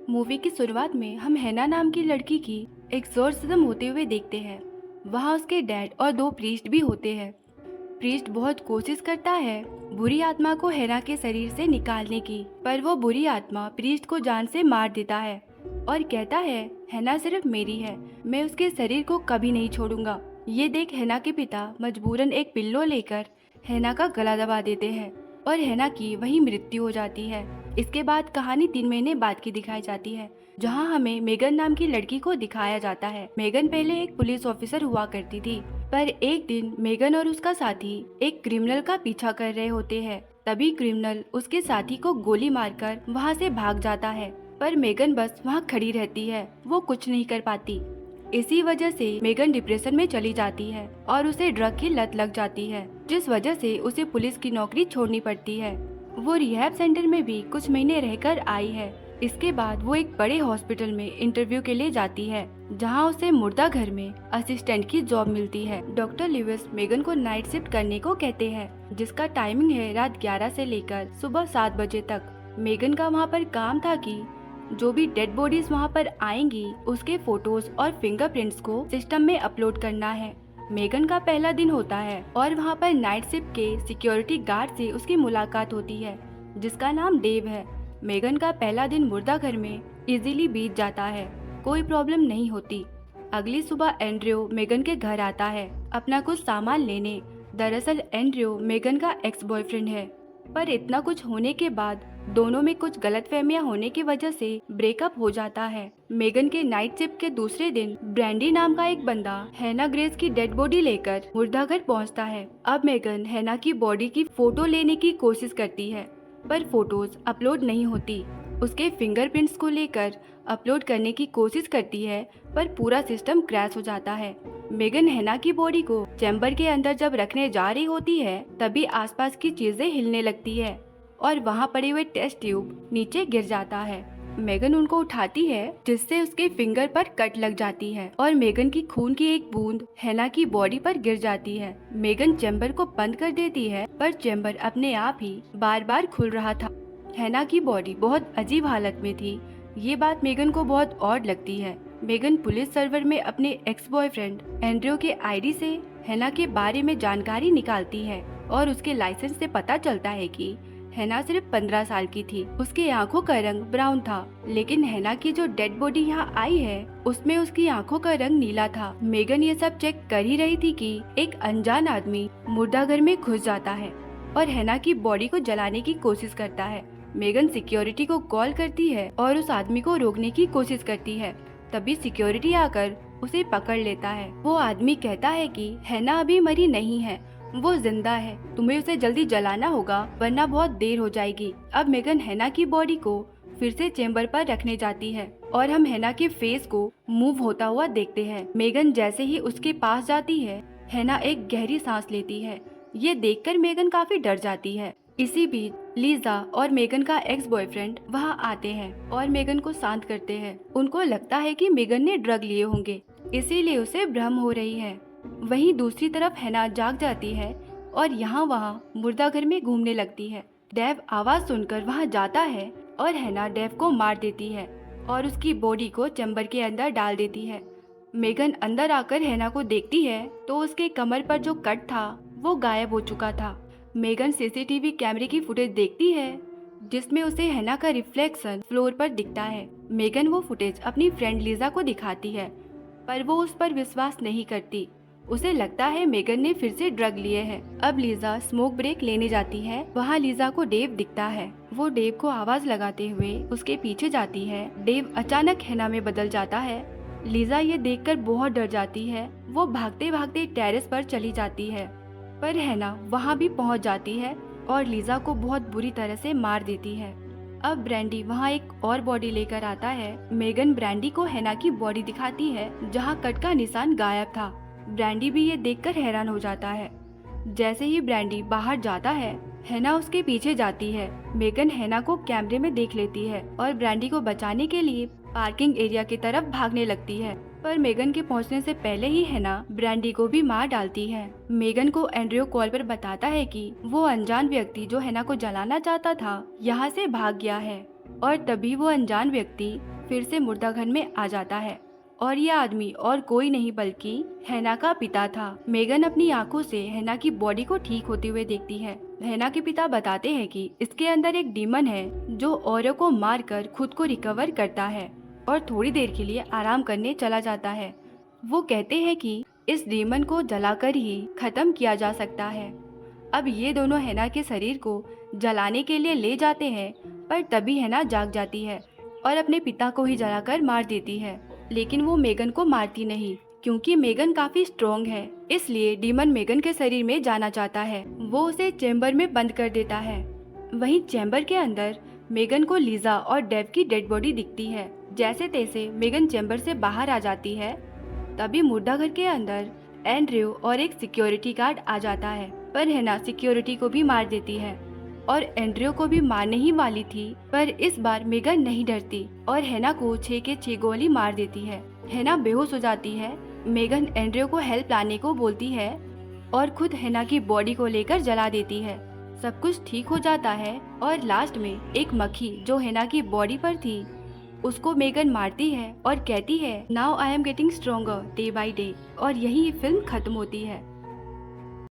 Movie की शुरुआत में हम हैना नाम की लड़की की एक्सोर्सिज्म होते हुए देखते हैं। वहाँ उसके डैड और दो प्रीस्ट भी होते हैं। प्रीस्ट बहुत कोशिश करता है बुरी आत्मा को हैना के शरीर से निकालने की, पर वो बुरी आत्मा प्रीस्ट को जान से मार देता है और कहता है हैना सिर्फ मेरी है, मैं उसके शरीर को कभी नहीं छोड़ूंगा। ये देख हैना के पिता मजबूरन एक पिल्लो लेकर हैना का गला दबा देते हैं और हैना की वहीं मृत्यु हो जाती है। इसके बाद कहानी 3 महीने बाद की दिखाई जाती है, जहां हमें मेगन नाम की लड़की को दिखाया जाता है। मेगन पहले एक पुलिस ऑफिसर हुआ करती थी, पर एक दिन मेगन और उसका साथी एक क्रिमिनल का पीछा कर रहे होते हैं। तभी क्रिमिनल उसके साथी को गोली मारकर वहां से भाग जाता है, पर मेगन बस वहां खड़ी रहती है, वो कुछ नहीं कर पाती। इसी वजह से मेगन डिप्रेशन में चली जाती है और उसे ड्रग की लत लग जाती है, जिस वजह से उसे पुलिस की नौकरी छोड़नी पड़ती है। वो रिहैब सेंटर में भी कुछ महीने रहकर आई है। इसके बाद वो एक बड़े हॉस्पिटल में इंटरव्यू के लिए जाती है, जहां उसे मुर्दा घर में असिस्टेंट की जॉब मिलती है। डॉक्टर लिविस मेगन को नाइट शिफ्ट करने को कहते हैं, जिसका टाइमिंग है रात 11 से लेकर सुबह 7 बजे तक। मेगन का वहाँ पर काम था कि जो भी डेड बॉडीज वहाँ पर आएंगी उसके फोटोज और फिंगरप्रिंट्स को सिस्टम में अपलोड करना है। मेगन का पहला दिन होता है और वहाँ पर नाइट शिफ्ट के सिक्योरिटी गार्ड से उसकी मुलाकात होती है, जिसका नाम डेव है। मेगन का पहला दिन मुर्दा घर में इजीली बीत जाता है, कोई प्रॉब्लम नहीं होती। अगली सुबह एंड्रयू मेगन के घर आता है अपना कुछ सामान लेने। दरअसल एंड्रयू मेगन का एक्स बॉयफ्रेंड है, पर इतना कुछ होने के बाद दोनों में कुछ गलतफहमियां होने की वजह से ब्रेकअप हो जाता है। मेगन के नाइट शिफ्ट के दूसरे दिन ब्रैंडी नाम का एक बंदा हैना ग्रेस की डेड बॉडी लेकर मुर्दा घर पहुंचता है। अब मेगन हैना की बॉडी की फोटो लेने की कोशिश करती है, पर फोटोज अपलोड नहीं होती। उसके फिंगरप्रिंट्स को लेकर अपलोड करने की कोशिश करती है, पर पूरा सिस्टम क्रैश हो जाता है। मेगन हैना की बॉडी को चैम्बर के अंदर जब रखने जा रही होती है, तभी आसपास की चीजें हिलने लगती है और वहाँ पड़े हुए टेस्ट ट्यूब नीचे गिर जाता है। मेगन उनको उठाती है, जिससे उसके फिंगर पर कट लग जाती है और मेगन की खून की एक बूंद हैना की बॉडी पर गिर जाती है। मेगन चैम्बर को बंद कर देती है, पर चैम्बर अपने आप ही बार बार खुल रहा था। हैना की बॉडी बहुत अजीब हालत में थी। ये बात मेगन को बहुत ऑड लगती है। मेगन पुलिस सर्वर में अपने एक्स बॉयफ्रेंड एंड्रयू के आईडी से हैना के बारे में जानकारी निकालती है और उसके लाइसेंस से पता चलता है कि हैना सिर्फ 15 साल की थी। उसकी आंखों का रंग ब्राउन था, लेकिन हैना की जो डेड बॉडी यहाँ आई है उसमें उसकी आंखों का रंग नीला था। मेगन ये सब चेक कर ही रही थी कि एक अनजान आदमी मुर्दा घर में घुस जाता है और हैना की बॉडी को जलाने की कोशिश करता है। मेगन सिक्योरिटी को कॉल करती है और उस आदमी को रोकने की कोशिश करती है। तभी सिक्योरिटी आकर उसे पकड़ लेता है। वो आदमी कहता है कि हैना अभी मरी नहीं है, वो जिंदा है, तुम्हें उसे जल्दी जलाना होगा वरना बहुत देर हो जाएगी। अब मेगन हैना की बॉडी को फिर से चेम्बर पर रखने जाती है और हम हैना के फेस को मूव होता हुआ देखते हैं। मेगन जैसे ही उसके पास जाती है, हैना एक गहरी सांस लेती है। ये देखकर मेगन काफी डर जाती है। इसी बीच लीजा और मेगन का एक्स बॉयफ्रेंड वहाँ आते हैं और मेगन को शांत करते हैं। उनको लगता है कि मेगन ने ड्रग लिए होंगे, इसीलिए उसे भ्रम हो रही है। वहीं दूसरी तरफ हैना जाग जाती है और यहाँ वहाँ मुर्दा घर में घूमने लगती है। डेव आवाज सुनकर वहाँ जाता है और हैना डेव को मार देती है और उसकी बॉडी को चैम्बर के अंदर डाल देती है। मेगन अंदर आकर हैना को देखती है तो उसके कमर पर जो कट था वो गायब हो चुका था। मेगन सीसीटीवी कैमरे की फुटेज देखती है, जिसमें उसे हैना का रिफ्लेक्शन फ्लोर पर दिखता है। मेगन वो फुटेज अपनी फ्रेंड लीजा को दिखाती है, पर वो उस पर विश्वास नहीं करती। उसे लगता है मेगन ने फिर से ड्रग लिए हैं। अब लीजा स्मोक ब्रेक लेने जाती है। वहाँ लीजा को डेव दिखता है। वो डेव को आवाज लगाते हुए उसके पीछे जाती है। डेव अचानक हैना में बदल जाता है। लीजा ये देखकर बहुत डर जाती है। वो भागते भागते टेरेस पर चली जाती है, पर हैना वहाँ भी पहुँच जाती है और लीजा को बहुत बुरी तरह से मार देती है। अब ब्रैंडी वहाँ एक और बॉडी लेकर आता है। मेगन ब्रैंडी को हैना की बॉडी दिखाती है, जहाँ कट का निशान गायब था। ब्रैंडी भी ये देखकर हैरान हो जाता है। जैसे ही ब्रैंडी बाहर जाता है, हैना उसके पीछे जाती है। मेगन हैना को कैमरे में देख लेती है और ब्रैंडी को बचाने के लिए पार्किंग एरिया की तरफ भागने लगती है, पर मेगन के पहुंचने से पहले ही हैना ब्रैंडी को भी मार डालती है। मेगन को एंड्रयू कॉल पर बताता है कि वो अनजान व्यक्ति जो हैना को जलाना चाहता था यहाँ से भाग गया है, और तभी वो अनजान व्यक्ति फिर से मुर्दाघर में आ जाता है और यह आदमी और कोई नहीं बल्कि हैना का पिता था। मेगन अपनी आंखों से हैना की बॉडी को ठीक होते हुए देखती है। हैना के पिता बताते हैं कि इसके अंदर एक डीमन है जो औरों को मारकर खुद को रिकवर करता है और थोड़ी देर के लिए आराम करने चला जाता है। वो कहते हैं कि इस डीमन को जलाकर ही खत्म किया जा सकता है। अब ये दोनों हैना के शरीर को जलाने के लिए ले जाते हैं, पर तभी हैना जाग जाती है और अपने पिता को ही जलाकर मार देती है। लेकिन वो मेगन को मारती नहीं, क्योंकि मेगन काफी स्ट्रॉन्ग है। इसलिए डीमन मेगन के शरीर में जाना चाहता है। वो उसे चैम्बर में बंद कर देता है। वहीं चैम्बर के अंदर मेगन को लीजा और डेव की डेड बॉडी दिखती है। जैसे तैसे मेगन चैम्बर से बाहर आ जाती है, तभी मुर्दाघर के अंदर एंड्रयू और एक सिक्योरिटी गार्ड आ जाता है, पर हैना सिक्योरिटी को भी मार देती है और एंड्रयू को भी मारने ही वाली थी, पर इस बार मेगन नहीं डरती और हैना को 6 के 6 गोली मार देती है। हैना बेहोश हो जाती है। मेगन एंड्रयू को हेल्प लाने को बोलती है और खुद हैना की बॉडी को लेकर जला देती है। सब कुछ ठीक हो जाता है और लास्ट में एक मक्खी जो हैना की बॉडी पर थी उसको मेगन मारती है और कहती है now I am getting stronger day by day, और यही फिल्म खत्म होती है।